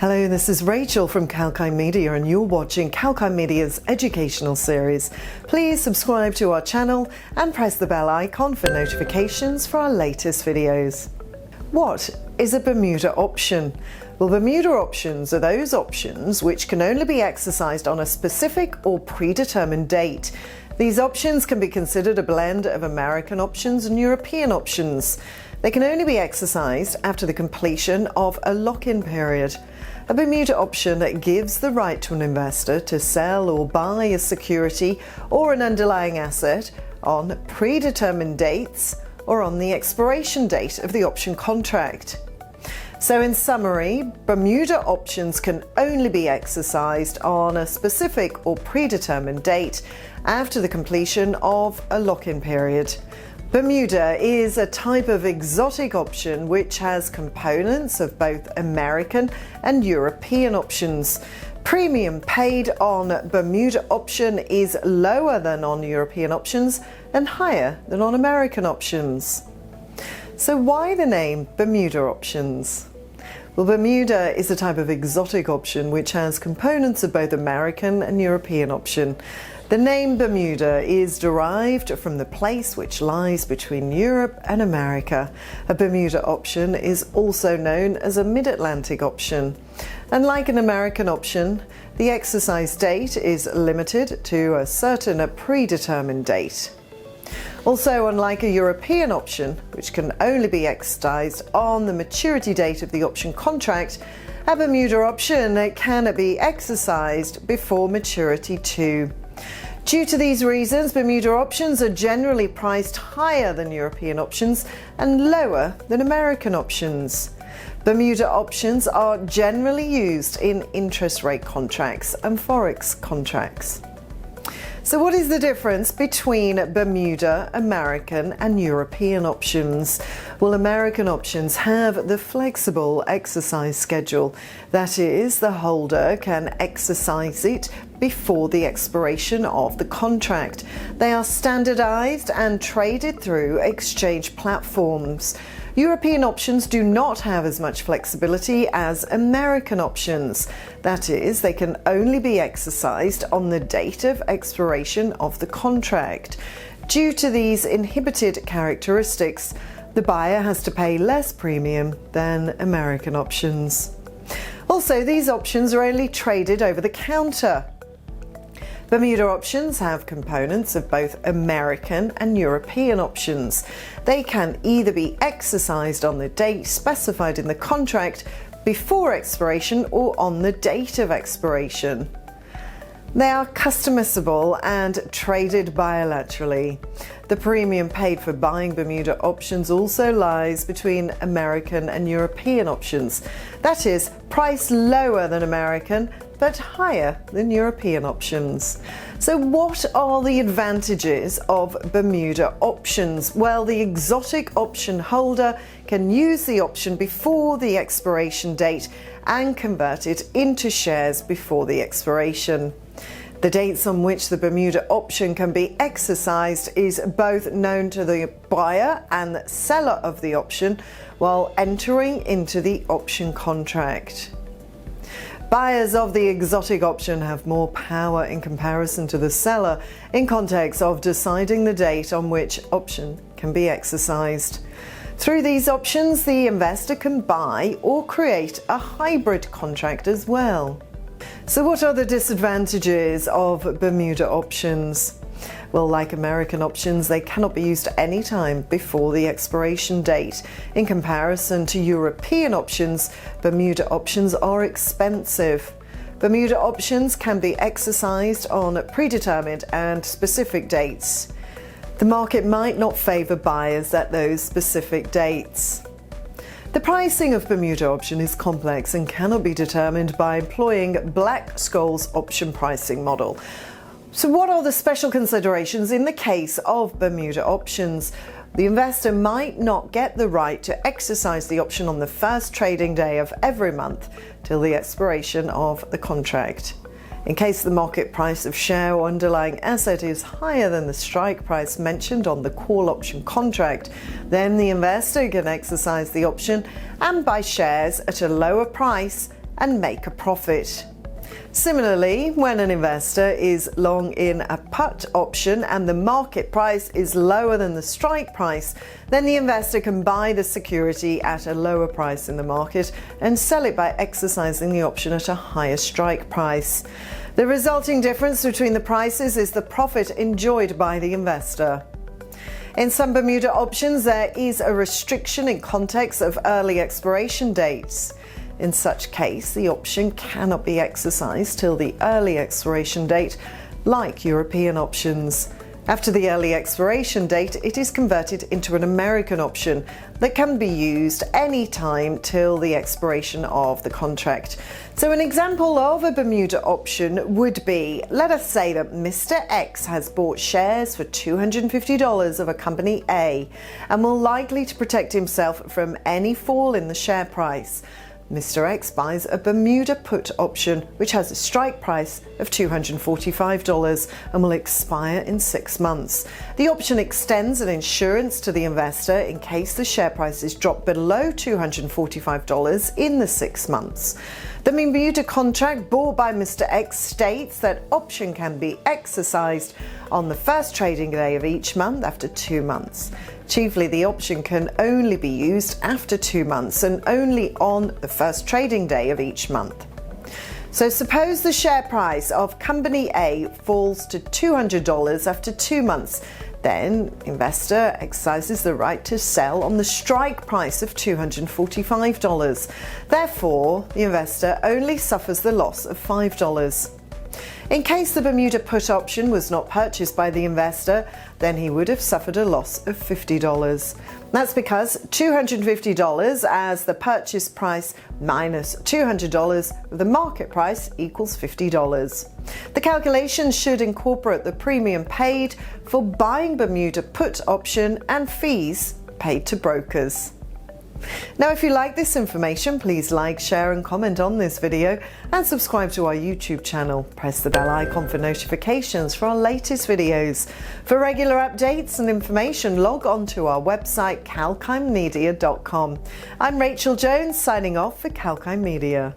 Hello, this is Rachel from Kalkinemedia and you're watching Kalkinemedia's educational series. Please subscribe to our channel and press the bell icon for notifications for our latest videos. What is a Bermuda option? Well, Bermuda options are those options which can only be exercised on a specific or predetermined date. These options can be considered a blend of American options and European options. They can only be exercised after the completion of a lock-in period. A Bermuda option gives the right to an investor to sell or buy a security or an underlying asset on predetermined dates or on the expiration date of the option contract. So in summary, Bermuda options can only be exercised on a specific or predetermined date after the completion of a lock-in period. Bermuda is a type of exotic option which has components of both American and European options. Premium paid on Bermuda option is lower than on European options and higher than on American options. So why the name Bermuda options? Well, Bermuda is a type of exotic option which has components of both American and European option. The name Bermuda is derived from the place which lies between Europe and America. A Bermuda option is also known as a mid-Atlantic option. Unlike an American option, the exercise date is limited to a certain predetermined date. Also, unlike a European option, which can only be exercised on the maturity date of the option contract, a Bermuda option can be exercised before maturity too. Due to these reasons, Bermuda options are generally priced higher than European options and lower than American options. Bermuda options are generally used in interest rate contracts and forex contracts. So what is the difference between Bermuda, American and European options? Well, American options have the flexible exercise schedule. That is, the holder can exercise it before the expiration of the contract. They are standardized and traded through exchange platforms. European options do not have as much flexibility as American options. That is, they can only be exercised on the date of expiration of the contract. Due to these inhibited characteristics, the buyer has to pay less premium than American options. Also, these options are only traded over the counter. Bermuda options have components of both American and European options. They can either be exercised on the date specified in the contract before expiration or on the date of expiration. They are customisable and traded bilaterally. The premium paid for buying Bermuda options also lies between American and European options. That is, priced lower than American but higher than European options. So what are the advantages of Bermuda options? Well, the exotic option holder can use the option before the expiration date and convert it into shares before the expiration. The dates on which the Bermuda option can be exercised is both known to the buyer and seller of the option while entering into the option contract. Buyers of the exotic option have more power in comparison to the seller in context of deciding the date on which option can be exercised. Through these options, the investor can buy or create a hybrid contract as well. So what are the disadvantages of Bermuda options? Well, like American options, they cannot be used at any time before the expiration date. In comparison to European options, Bermuda options are expensive. Bermuda options can be exercised on predetermined and specific dates. The market might not favor buyers at those specific dates. The pricing of Bermuda option is complex and cannot be determined by employing Black-Scholes option pricing model. So what are the special considerations in the case of Bermuda options? The investor might not get the right to exercise the option on the first trading day of every month till the expiration of the contract. In case the market price of share or underlying asset is higher than the strike price mentioned on the call option contract, then the investor can exercise the option and buy shares at a lower price and make a profit. Similarly, when an investor is long in a put option and the market price is lower than the strike price, then the investor can buy the security at a lower price in the market and sell it by exercising the option at a higher strike price. The resulting difference between the prices is the profit enjoyed by the investor. In some Bermuda options, there is a restriction in context of early expiration dates. In such case, the option cannot be exercised till the early expiration date, like European options. After the early expiration date, it is converted into an American option that can be used any time till the expiration of the contract. So an example of a Bermuda option would be, let us say that Mr. X has bought shares for $250 of a company A and will likely to protect himself from any fall in the share price. Mr. X buys a Bermuda put option which has a strike price of $245 and will expire in 6 months. The option extends an insurance to the investor in case the share prices drop below $245 in the 6 months. The Bermuda contract bought by Mr. X states that option can be exercised on the first trading day of each month after 2 months. Chiefly, the option can only be used after 2 months and only on the first trading day of each month. So suppose the share price of company A falls to $200 after 2 months. Then investor exercises the right to sell on the strike price of $245. Therefore, the investor only suffers the loss of $5. In case the Bermuda put option was not purchased by the investor, then he would have suffered a loss of $50. That's because $250 as the purchase price minus $200, the market price equals $50. The calculation should incorporate the premium paid for buying Bermuda put option and fees paid to brokers. Now, if you like this information, please like, share and comment on this video and subscribe to our YouTube channel. Press the bell icon for notifications for our latest videos. For regular updates and information, log on to our website kalkinemedia.com. I'm Rachel Jones signing off for Kalkinemedia.